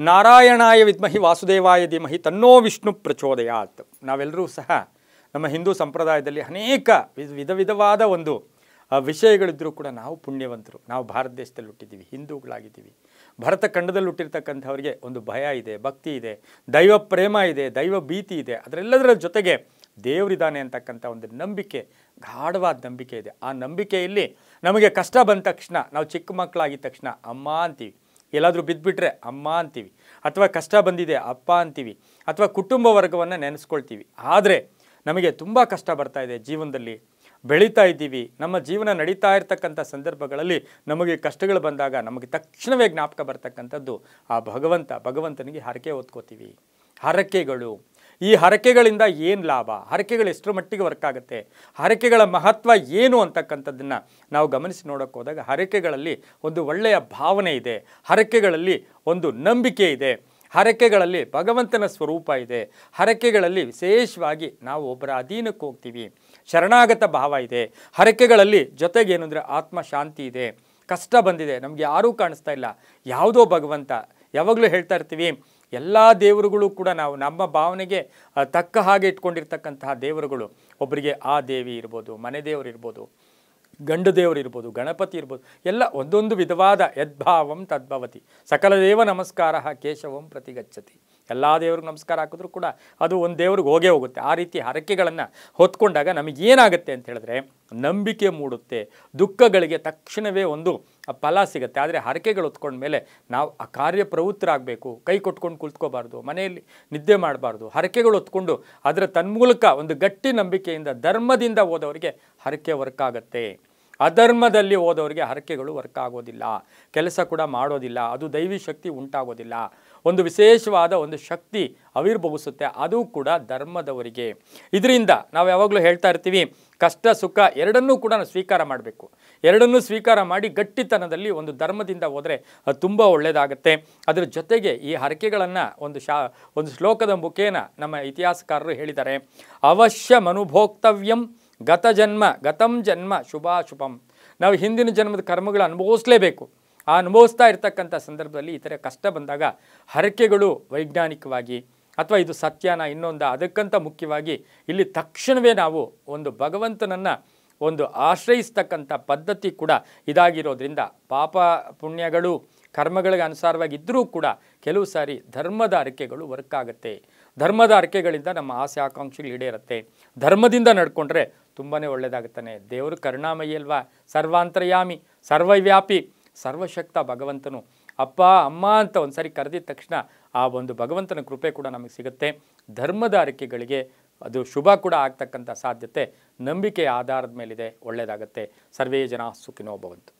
ನಾರಾಯಣಾಯ ವಿದ್ಮಹಿ ವಾಸುದೇವಾಯ ಧೀಮಹಿ ತನ್ನೋ ವಿಷ್ಣು ಪ್ರಚೋದಯಾತ್. ನಾವೆಲ್ಲರೂ ಸಹ ನಮ್ಮ ಹಿಂದೂ ಸಂಪ್ರದಾಯದಲ್ಲಿ ಅನೇಕ ವಿಧವಾದ ಒಂದು ವಿಷಯಗಳಿದ್ದರೂ ಕೂಡ ನಾವು ಪುಣ್ಯವಂತರು. ನಾವು ಭಾರತ ದೇಶದಲ್ಲಿ ಹುಟ್ಟಿದ್ದೀವಿ, ಹಿಂದೂಗಳಾಗಿದ್ದೀವಿ. ಭರತ ಖಂಡದಲ್ಲಿ ಹುಟ್ಟಿರ್ತಕ್ಕಂಥವ್ರಿಗೆ ಒಂದು ಭಯ ಇದೆ, ಭಕ್ತಿ ಇದೆ, ದೈವ ಪ್ರೇಮ ಇದೆ, ದೈವ ಭೀತಿ ಇದೆ. ಅದರೆಲ್ಲದರ ಜೊತೆಗೆ ದೇವರಿದ್ದಾನೆ ಅಂತಕ್ಕಂಥ ಒಂದು ನಂಬಿಕೆ, ಗಾಢವಾದ ನಂಬಿಕೆ ಇದೆ. ಆ ನಂಬಿಕೆಯಲ್ಲಿ ನಮಗೆ ಕಷ್ಟ ಬಂದ ತಕ್ಷಣ, ನಾವು ಚಿಕ್ಕ ಮಕ್ಕಳಾಗಿದ್ದ ತಕ್ಷಣ ಅಮ್ಮ ಅಂತೀವಿ, ಎಲ್ಲಾದರೂ ಬಿದ್ದುಬಿಟ್ರೆ ಅಮ್ಮ ಅಂತೀವಿ, ಅಥವಾ ಕಷ್ಟ ಬಂದಿದೆ ಅಪ್ಪ ಅಂತೀವಿ, ಅಥವಾ ಕುಟುಂಬ ವರ್ಗವನ್ನು ನೆನೆಸ್ಕೊಳ್ತೀವಿ. ಆದರೆ ನಮಗೆ ತುಂಬ ಕಷ್ಟ ಬರ್ತಾ ಇದೆ, ಜೀವನದಲ್ಲಿ ಬೆಳೀತಾ ಇದ್ದೀವಿ, ನಮ್ಮ ಜೀವನ ನಡೀತಾ ಇರ್ತಕ್ಕಂಥ ಸಂದರ್ಭಗಳಲ್ಲಿ ನಮಗೆ ಕಷ್ಟಗಳು ಬಂದಾಗ ನಮಗೆ ತಕ್ಷಣವೇ ಜ್ಞಾಪಕ ಬರ್ತಕ್ಕಂಥದ್ದು ಆ ಭಗವಂತನಿಗೆ ಹರಕೆ ಹೊತ್ಕೋತೀವಿ. ಹರಕೆಗಳು, ಈ ಹರಕೆಗಳಿಂದ ಏನು ಲಾಭ, ಹರಕೆಗಳು ಎಷ್ಟರ ಮಟ್ಟಿಗೆ ವರ್ಕ್ ಆಗುತ್ತೆ, ಹರಕೆಗಳ ಮಹತ್ವ ಏನು ಅಂತಕ್ಕಂಥದ್ದನ್ನು ನಾವು ಗಮನಿಸಿ ನೋಡೋಕ್ಕೆ ಹೋದಾಗ ಹರಕೆಗಳಲ್ಲಿ ಒಂದು ಒಳ್ಳೆಯ ಭಾವನೆ ಇದೆ, ಹರಕೆಗಳಲ್ಲಿ ಒಂದು ನಂಬಿಕೆ ಇದೆ, ಹರಕೆಗಳಲ್ಲಿ ಭಗವಂತನ ಸ್ವರೂಪ ಇದೆ, ಹರಕೆಗಳಲ್ಲಿ ವಿಶೇಷವಾಗಿ ನಾವು ಒಬ್ಬರ ಅಧೀನಕ್ಕೆ ಹೋಗ್ತೀವಿ, ಶರಣಾಗತ ಭಾವ ಇದೆ. ಹರಕೆಗಳಲ್ಲಿ ಜೊತೆಗೇನು ಅಂದರೆ ಆತ್ಮಶಾಂತಿ ಇದೆ. ಕಷ್ಟ ಬಂದಿದೆ, ನಮಗೆ ಯಾರೂ ಕಾಣಿಸ್ತಾ ಇಲ್ಲ, ಯಾವುದೋ ಭಗವಂತ. ಯಾವಾಗಲೂ ಹೇಳ್ತಾ ಇರ್ತೀವಿ, ಎಲ್ಲ ದೇವರುಗಳು ಕೂಡ ನಾವು ನಮ್ಮ ಭಾವನೆಗೆ ತಕ್ಕ ಹಾಗೆ ಇಟ್ಕೊಂಡಿರ್ತಕ್ಕಂತಹ ದೇವರುಗಳು. ಒಬ್ಬರಿಗೆ ಆ ದೇವಿ ಇರ್ಬೋದು, ಮನೆ ದೇವರು ಇರ್ಬೋದು, ಗಂಡು ದೇವರು ಇರ್ಬೋದು, ಗಣಪತಿ ಇರ್ಬೋದು, ಎಲ್ಲ ಒಂದೊಂದು ವಿಧವಾದ ಯದ್ಭಾವಂ ತದ್ಭವತಿ. ಸಕಲ ದೇವ ನಮಸ್ಕಾರ ಕೇಶವಂ ಪ್ರತಿಗಚ್ಚತಿ. ಎಲ್ಲ ದೇವ್ರಿಗೆ ನಮಸ್ಕಾರ ಹಾಕಿದ್ರೂ ಕೂಡ ಅದು ಒಂದು ದೇವ್ರಿಗೆ ಹೋಗೇ ಹೋಗುತ್ತೆ. ಆ ರೀತಿ ಹರಕೆಗಳನ್ನು ಹೊತ್ಕೊಂಡಾಗ ನಮಗೇನಾಗುತ್ತೆ ಅಂತ ಹೇಳಿದ್ರೆ ನಂಬಿಕೆ ಮೂಡುತ್ತೆ, ದುಃಖಗಳಿಗೆ ತಕ್ಷಣವೇ ಒಂದು ಫಲ ಸಿಗುತ್ತೆ. ಆದರೆ ಹರಕೆಗಳು ಹೊತ್ಕೊಂಡ್ಮೇಲೆ ನಾವು ಆ ಕಾರ್ಯಪ್ರವೃತ್ತರಾಗಬೇಕು, ಕೈ ಕೊಟ್ಕೊಂಡು ಕುಳಿತುಕೋಬಾರ್ದು, ಮನೆಯಲ್ಲಿ ನಿದ್ದೆ ಮಾಡಬಾರ್ದು. ಹರಕೆಗಳು ಹೊತ್ಕೊಂಡು ಅದರ ತನ್ಮೂಲಕ ಒಂದು ಗಟ್ಟಿ ನಂಬಿಕೆಯಿಂದ ಧರ್ಮದಿಂದ ಹೋದವರಿಗೆ ಹರಕೆ ವರ್ಕ್ ಆಗುತ್ತೆ. ಅಧರ್ಮದಲ್ಲಿ ಹೋದವರಿಗೆ ಹರಕೆಗಳು ವರ್ಕ್ ಆಗೋದಿಲ್ಲ, ಕೆಲಸ ಕೂಡ ಮಾಡೋದಿಲ್ಲ, ಅದು ದೈವಿ ಶಕ್ತಿ ಉಂಟಾಗೋದಿಲ್ಲ. ಒಂದು ವಿಶೇಷವಾದ ಒಂದು ಶಕ್ತಿ ಆವಿರ್ಭವಿಸುತ್ತೆ, ಅದು ಕೂಡ ಧರ್ಮದವರಿಗೆ. ಇದರಿಂದ ನಾವು ಯಾವಾಗಲೂ ಹೇಳ್ತಾ ಇರ್ತೀವಿ, ಕಷ್ಟ ಸುಖ ಎರಡನ್ನೂ ಕೂಡ ನಾವು ಸ್ವೀಕಾರ ಮಾಡಬೇಕು. ಎರಡನ್ನೂ ಸ್ವೀಕಾರ ಮಾಡಿ ಗಟ್ಟಿತನದಲ್ಲಿ ಒಂದು ಧರ್ಮದಿಂದ ಹೋದರೆ ಅದು ತುಂಬ ಒಳ್ಳೆಯದಾಗುತ್ತೆ. ಅದರ ಜೊತೆಗೆ ಈ ಹರಕೆಗಳನ್ನು ಒಂದು ಶ್ಲೋಕದ ಮುಖೇನ ನಮ್ಮ ಇತಿಹಾಸಕಾರರು ಹೇಳಿದ್ದಾರೆ. ಅವಶ್ಯ ಮನುಭೋಕ್ತವ್ಯಂ ಗತಂ ಜನ್ಮ ಶುಭಾಶುಭಂ. ನಾವು ಹಿಂದಿನ ಜನ್ಮದ ಕರ್ಮಗಳು ಅನುಭವಿಸಲೇಬೇಕು. ಆ ಅನುಭವಿಸ್ತಾ ಇರ್ತಕ್ಕಂಥ ಸಂದರ್ಭದಲ್ಲಿ ಈ ಥರ ಕಷ್ಟ ಬಂದಾಗ ಹರಕೆಗಳು ವೈಜ್ಞಾನಿಕವಾಗಿ ಅಥವಾ ಇದು ಸತ್ಯನ ಇನ್ನೊಂದು ಅದಕ್ಕಂತ ಮುಖ್ಯವಾಗಿ ಇಲ್ಲಿ ತಕ್ಷಣವೇ ನಾವು ಒಂದು ಭಗವಂತನನ್ನು ಒಂದು ಆಶ್ರಯಿಸ್ತಕ್ಕಂಥ ಪದ್ಧತಿ ಕೂಡ ಇದಾಗಿರೋದ್ರಿಂದ ಪಾಪ ಪುಣ್ಯಗಳು ಕರ್ಮಗಳಿಗೆ ಅನುಸಾರವಾಗಿ ಇದ್ದರೂ ಕೂಡ ಕೆಲವು ಸಾರಿ ಧರ್ಮದ ಹರಕೆಗಳು ವರ್ಕ್ ಆಗುತ್ತೆ. ಧರ್ಮದ ಹರಕೆಗಳಿಂದ ನಮ್ಮ ಆಸೆ ಆಕಾಂಕ್ಷೆಗಳು ಈಡೇರುತ್ತೆ. ಧರ್ಮದಿಂದ ನಡ್ಕೊಂಡ್ರೆ ತುಂಬಾ ಒಳ್ಳೆಯದಾಗುತ್ತಾನೆ. ದೇವರು ಕರುಣಾಮಯಿ ಅಲ್ವಾ, ಸರ್ವಾಂತರ್ಯಾಮಿ, ಸರ್ವವ್ಯಾಪಿ, ಸರ್ವಶಕ್ತ ಭಗವಂತನು. ಅಪ್ಪ ಅಮ್ಮ ಅಂತ ಒಂದು ಸಾರಿ ಕರೆದಿದ ತಕ್ಷಣ ಆ ಒಂದು ಭಗವಂತನ ಕೃಪೆ ಕೂಡ ನಮಗೆ ಸಿಗುತ್ತೆ. ಧರ್ಮದ ಹರಕೆಗಳಿಗೆ ಅದು ಶುಭ ಕೂಡ ಆಗ್ತಕ್ಕಂಥ ಸಾಧ್ಯತೆ ನಂಬಿಕೆಯ ಆಧಾರದ ಮೇಲಿದೆ. ಒಳ್ಳೆಯದಾಗುತ್ತೆ. ಸರ್ವೇ ಜನ ಸುಖಿನೋ ಭವಂತು.